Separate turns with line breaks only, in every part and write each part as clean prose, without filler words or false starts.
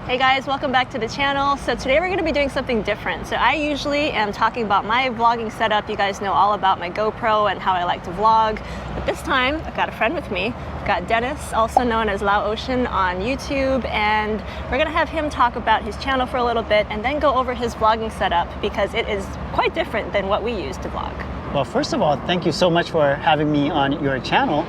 Hey guys, welcome back to the channel. So today we're going to be doing something different. So I usually am talking about my vlogging setup. You guys know all about my GoPro and how I like to vlog. But this time I've got a friend with me. I've got Dennis, also known as Lao Ocean on YouTube, and we're going to have him talk about his channel for a little bit and then go over his vlogging setup because it is quite different than what we use to vlog.
Well, first of all, thank you so much for having me on your channel.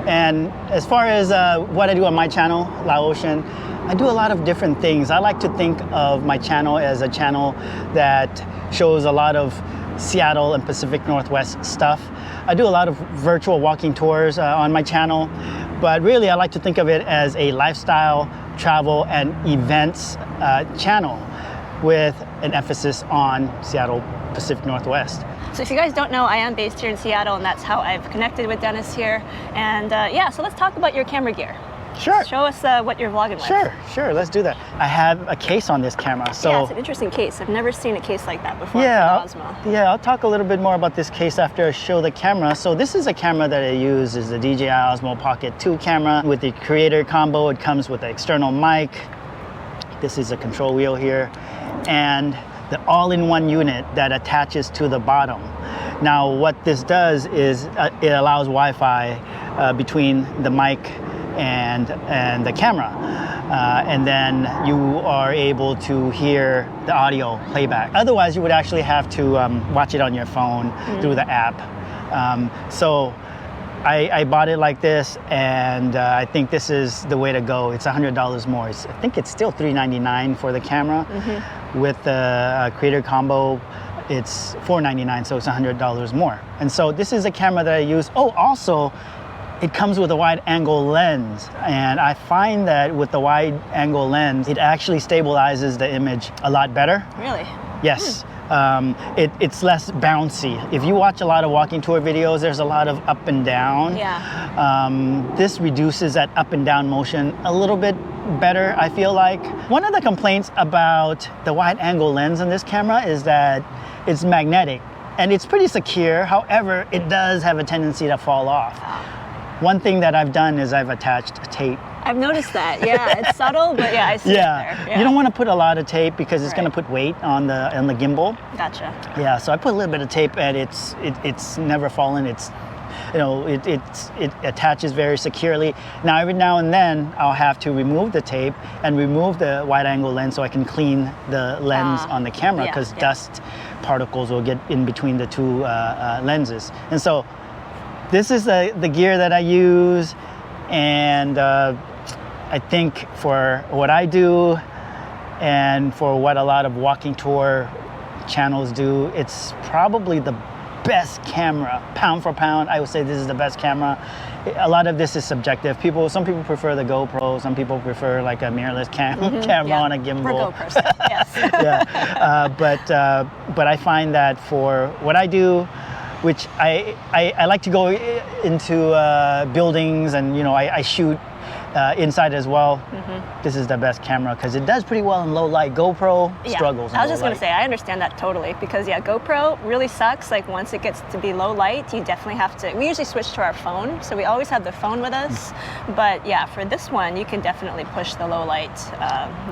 And as far as what I do on my channel, Lao Ocean, I do a lot of different things. I like to think of my channel as a channel that shows a lot of Seattle and Pacific Northwest stuff. I do a lot of virtual walking tours on my channel, but really I like to think of it as a lifestyle, travel, and events channel with an emphasis on Seattle, Pacific Northwest.
So if you guys don't know, I am based here in Seattle, and that's how I've connected with Dennis here. And yeah, so let's talk about your camera gear.
Sure.
Show us what you're vlogging with.
Sure, let's do that. I have a case on this camera. So
yeah, it's an interesting case. I've never seen a case like that before.
Yeah,
for the Osmo.
Yeah, I'll talk a little bit more about this case after I show the camera. So this is a camera that I use, is the DJI Osmo Pocket 2 camera. With the creator combo, it comes with an external mic. This is a control wheel here. And the all-in-one unit that attaches to the bottom. Now what this does is it allows Wi-Fi between the mic and the camera, and then you are able to hear the audio playback. Otherwise you would actually have to watch it on your phone through the app. So I bought it like this, and I think this is the way to go. It's $100 more. I think it's still $399 for the camera. With the creator combo, it's $499, so it's $100 more. And so this is a camera that I use. Oh, also, it comes with a wide angle lens, and I find that with the wide angle lens, it actually stabilizes the image a lot better.
Really?
Yes. It's less bouncy. If you watch a lot of walking tour videos, there's a lot of up and down.
Yeah.
This reduces that up and down motion a little bit better, I feel like. One of the complaints about the wide angle lens on this camera is that it's magnetic and it's pretty secure. However, it does have a tendency to fall off. One thing that I've done is I've attached tape.
I've noticed that. Yeah, it's subtle, but yeah, I see it there. Yeah.
You don't want to put a lot of tape because it's going to put weight on the gimbal.
Gotcha.
Yeah, so I put a little bit of tape, and it's never fallen. It's, you know, it attaches very securely. Now every now and then I'll have to remove the tape and remove the wide angle lens so I can clean the lens on the camera, because dust particles will get in between the two lenses. And so this is the gear that I use, and I think for what I do and for what a lot of walking tour channels do, it's probably the best camera, pound for pound. I would say this is the best camera. A lot of this is subjective. Some people prefer the GoPro, some people prefer like a mirrorless camera on a gimbal.
For Go person, yes.
But I find that for what I do, which I like to go into buildings, and I shoot inside as well. This is the best camera because it does pretty well in low light. GoPro struggles in
I was
low
just going
light.
to say, I understand that totally, because GoPro really sucks. Like once it gets to be low light, you definitely have to, we usually switch to our phone, so we always have the phone with us. But yeah, for this one, you can definitely push the low light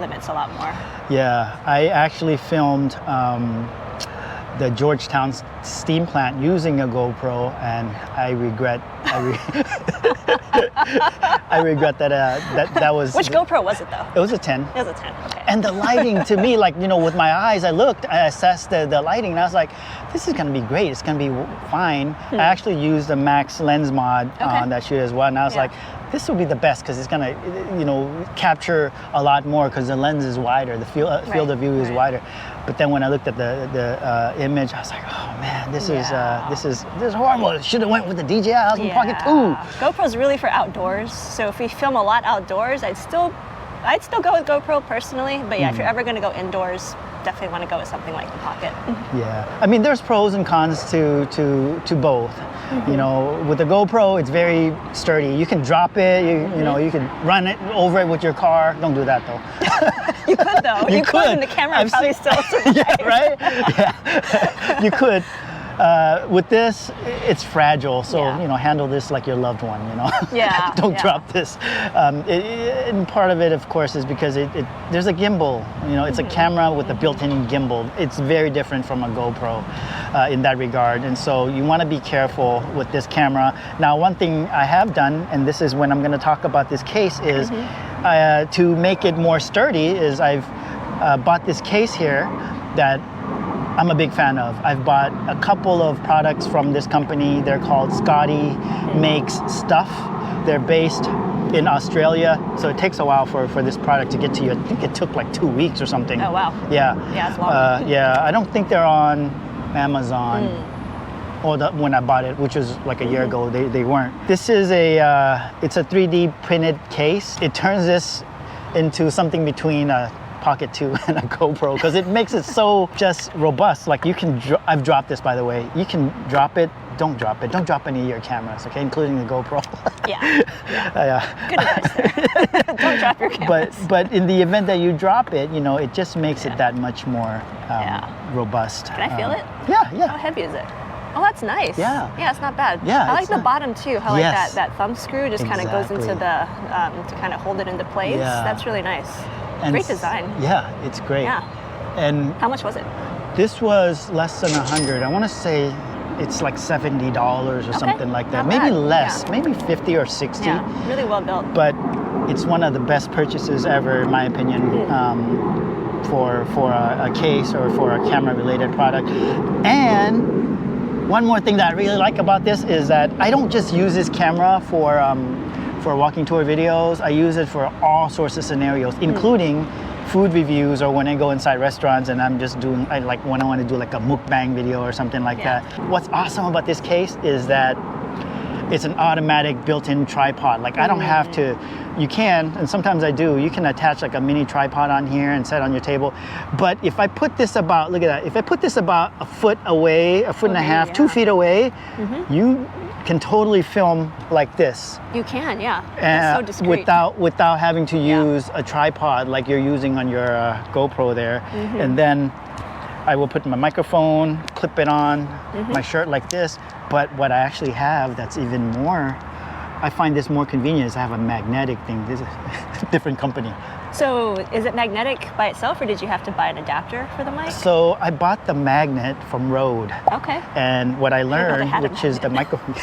limits a lot more.
Yeah, I actually filmed the Georgetown steam plant using a GoPro, and I regret I regret that was.
Which GoPro was it though?
It was a 10.
It was a 10. Okay.
And the lighting to me, like, with my eyes, I assessed the lighting, and I was like, this is gonna be great. It's gonna be fine. I actually used a Max lens mod on that shoot as well, and I was like, this will be the best because it's gonna, capture a lot more because the lens is wider, the field of view is wider. But then when I looked at the image, I was like, oh man, this is horrible. Should have went with the DJI Osmo Pocket 2.
GoPro's really for outdoors. So if we film a lot outdoors, I'd still go with GoPro personally. But yeah, if you're ever going to go indoors, definitely want to go with something like the Pocket.
Yeah, I mean, there's pros and cons to both. With the GoPro, it's very sturdy. You can drop it. You can run it over it with your car. Don't do that though.
You could though. You could, and the camera would probably still survive.
Yeah, right? Yeah. You could. With this, it's fragile, so
Yeah.
you know, handle this like your loved one. You know,
Yeah,
don't
yeah.
drop this. And part of it, of course, is because there's a gimbal. You know, it's a camera with a built-in gimbal. It's very different from a GoPro in that regard, and so you want to be careful with this camera. Now, one thing I have done, and this is when I'm going to talk about this case, is to make it more sturdy. Is I've bought this case here that I'm a big fan of. I've bought a couple of products from this company. They're called Scotty Makes Stuff. They're based in Australia, so it takes a while for this product to get to you. I think it took like 2 weeks or something.
Oh, wow.
Yeah.
Yeah, it's long.
Yeah, I don't think they're on Amazon. Or when I bought it, which was like a year ago, they weren't. This is it's a 3D printed case. It turns this into something between a Pocket 2 and a GoPro because it makes it so just robust. Like you can, I've dropped this by the way. You can drop it, don't drop it. Don't drop any of your cameras, okay, including the GoPro.
Yeah. Good advice there. Don't drop your cameras.
But in the event that you drop it, you know, it just makes it that much more robust.
Can I feel it?
Yeah.
How heavy is it? Oh, that's nice.
Yeah.
Yeah, it's not bad.
Yeah,
I like
it's
the
not-
bottom too. How
Yes.
like that thumb screw just kind of goes into
Exactly.
the to kind of hold it into place.
Yeah.
That's really nice.
And
Great design.
Yeah, it's great.
Yeah.
And
How much was it?
this was less than 100. I want to say it's like $70 or something like that.
not
Maybe
bad.
less,
Yeah.
maybe 50 or 60.
Yeah, really well built.
But it's one of the best purchases ever, in my opinion, for a case or for a camera-related product. And one more thing that I really like about this is that I don't just use this camera for walking tour videos. I use it for all sorts of scenarios, including food reviews or when I go inside restaurants and I'm just doing, when I want to do like a mukbang video or something like that. What's awesome about this case is that it's an automatic built-in tripod. Like I don't have to, you can, and sometimes I do, you can attach like a mini tripod on here and set on your table. But if I put this about, look at that, if I put this about a foot away, a foot and a half, 2 feet away, you can totally film like this.
You can, yeah. That's so discreet.
Without having to use a tripod like you're using on your GoPro there. And then I will put my microphone, clip it on my shirt like this. But what I actually have that's even more, I find this more convenient, is I have a magnetic thing. This is a different company.
So is it magnetic by itself, or did you have to buy an adapter for the mic?
So I bought the magnet from Rode.
Okay.
And what I learned,
had a
which is the microphone.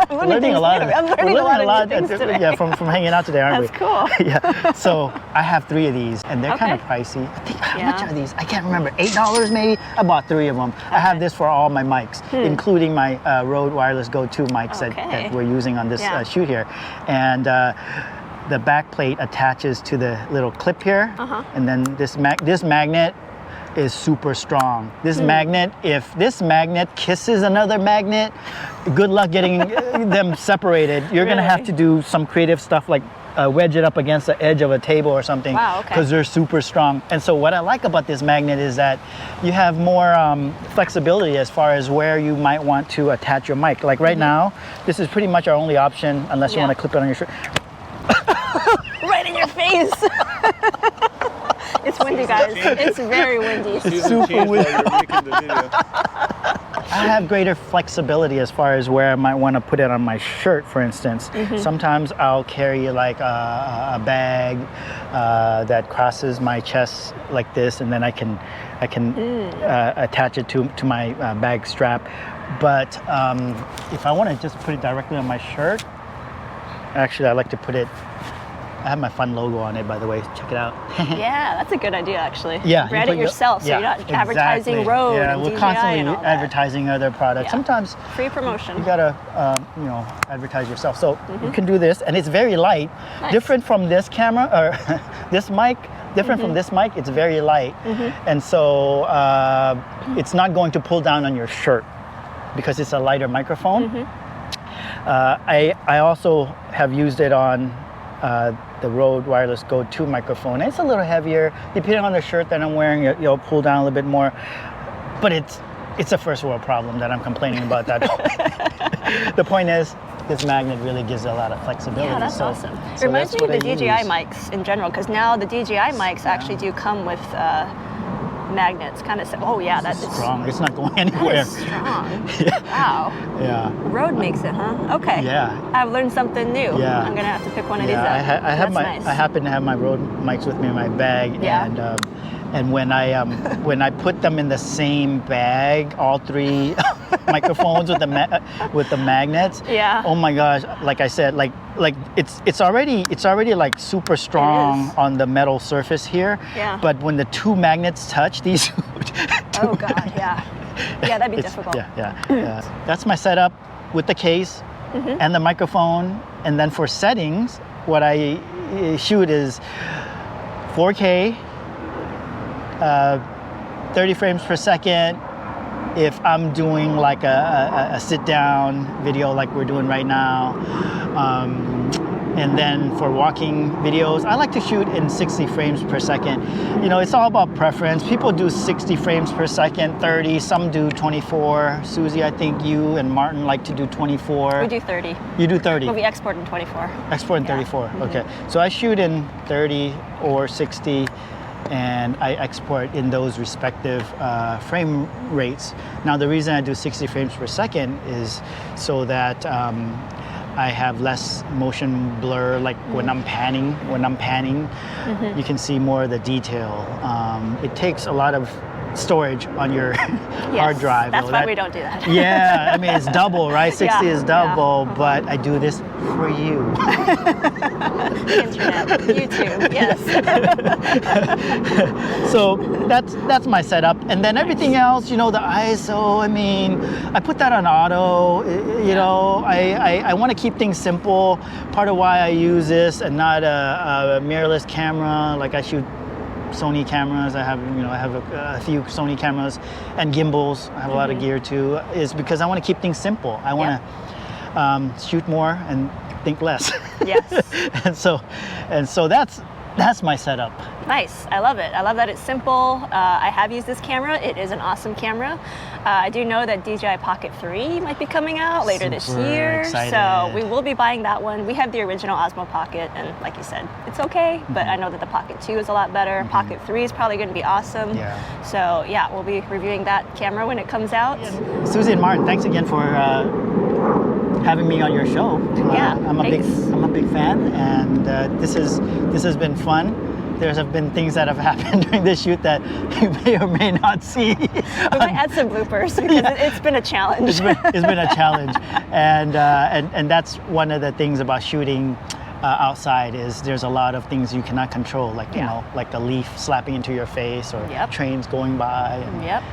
I'm learning a lot of new things today.
Yeah, from hanging out today, aren't
That's cool.
Yeah. So I have 3 of these, and they're kind of
Okay.
pricey. I think, how much are these? I can't remember. $8 maybe. I bought 3 of them. I have this for all my mics, including my Rode Wireless Go 2 mics that we're using on this shoot here, and. The back plate attaches to the little clip here, and then this magnet is super strong. This magnet, if this magnet kisses another magnet, good luck getting them separated. You're gonna have to do some creative stuff like wedge it up against the edge of a table or something, because they're super strong. And so what I like about this magnet is that you have more flexibility as far as where you might want to attach your mic. Like right now, this is pretty much our only option, unless you want to clip it on your shirt.
Right in your face. It's windy, guys. It's very windy.
Super windy.
You're making the video.
I have greater flexibility as far as where I might want to put it on my shirt, for instance. Sometimes I'll carry like a bag that crosses my chest like this, and then I can attach it to my bag strap. But if I want to just put it directly on my shirt, actually I like to put it, I have my fun logo on it, by the way. Check it out.
Yeah, that's a good idea, actually.
Yeah,
Brand it yourself, so you're not advertising Rode and
we're
DJI
constantly
and all that.
advertising other products.
Yeah.
Sometimes
Free promotion.
you gotta, advertise yourself. So you can do this, and it's very light, different from this camera or this mic. Different from this mic, it's very light, and so it's not going to pull down on your shirt because it's a lighter microphone. I also have used it on the Rode Wireless Go 2 microphone. It's a little heavier. Depending on the shirt that I'm wearing, you'll pull down a little bit more. But it's a first world problem that I'm complaining about that. The point is, this magnet really gives a lot of flexibility.
Yeah, that's awesome. It
So
reminds
that's
me of
what
the
I
DJI
use.
mics in general, because now the DJI mics actually do come with magnets kind of. Oh yeah, that's
strong. It's not going anywhere.
That is strong. Wow.
Yeah.
Road makes it, huh? Okay.
Yeah.
I've learned something new.
Yeah.
I'm gonna have to pick one of
Yeah,
these up.
I have
That's nice.
I happen to have my Rode mics with me in my bag,
Yeah.
and when I put them in the same bag, all three microphones with the magnets.
Yeah.
Oh my gosh! Like I said, like it's already like super strong on the metal surface here.
Yeah.
But when the two magnets touch, these.
Oh God, yeah. Yeah, that'd be difficult.
Yeah. That's my setup with the case and the microphone, and then for settings, what I shoot is 4K, 30 frames per second. If I'm doing like a sit-down video like we're doing right now, and then for walking videos, I like to shoot in 60 frames per second. You know, it's all about preference. People do 60 frames per second, 30, some do 24. Susie, I think you and Martin like to do 24.
We do 30.
You do 30?
But we export in 24.
Export in 34, okay. So I shoot in 30 or 60, and I export in those respective frame rates. Now the reason I do 60 frames per second is so that I have less motion blur, like when I'm panning, you can see more of the detail. It takes a lot of storage on your hard drive.
That's why we don't do that.
Yeah, I mean, it's double, right? 60 is double,
yeah.
But I do this for you.
The internet, YouTube, yes.
So that's my setup. And then everything else, you know, the ISO, I mean, I put that on auto. You know, I want to keep things simple. Part of why I use this and not a mirrorless camera, like I shoot Sony cameras. I have a few Sony cameras and gimbals. I have a lot of gear too. Is because I want to keep things simple. I want to shoot more and think less.
Yes.
and so that's my setup.
Nice. I love it. I love that it's simple. I have used this camera. It is an awesome camera. I do know that DJI Pocket 3 might be coming out later this year.
Excited.
So we will be buying that one. We have the original Osmo Pocket, and like you said, it's okay, but I know that the Pocket 2 is a lot better. Pocket 3 is probably going to be awesome.
Yeah.
So yeah, we'll be reviewing that camera when it comes out.
Susie and Martin, thanks again for having me on your show.
Yeah,
I'm a big fan, and this has been fun. There have been things that have happened during this shoot that you may or may not see.
We might add some bloopers because it's been a challenge.
It's been a challenge, and that's one of the things about shooting outside is there's a lot of things you cannot control, like you know, like a leaf slapping into your face or trains going by. And,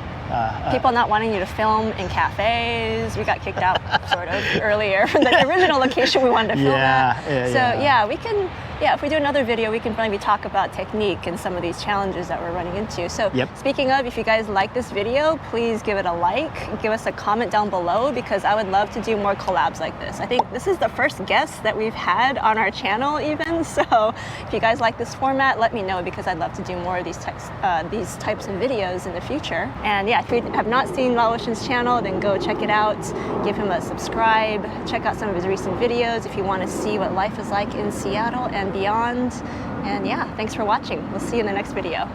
people not wanting you to film in cafes. We got kicked out sort of earlier from the original location we wanted to film at. We can. If we do another video, we can maybe talk about technique and some of these challenges that we're running into. So speaking of, if you guys like this video, please give it a like, give us a comment down below, because I would love to do more collabs like this. I think this is the first guest that we've had on our channel even. So if you guys like this format, let me know, because I'd love to do more of these types of videos in the future. And yeah, if you have not seen Lao Ocean's channel, then go check it out. Give him a subscribe. Check out some of his recent videos if you want to see what life is like in Seattle and beyond. And yeah, thanks for watching. We'll see you in the next video.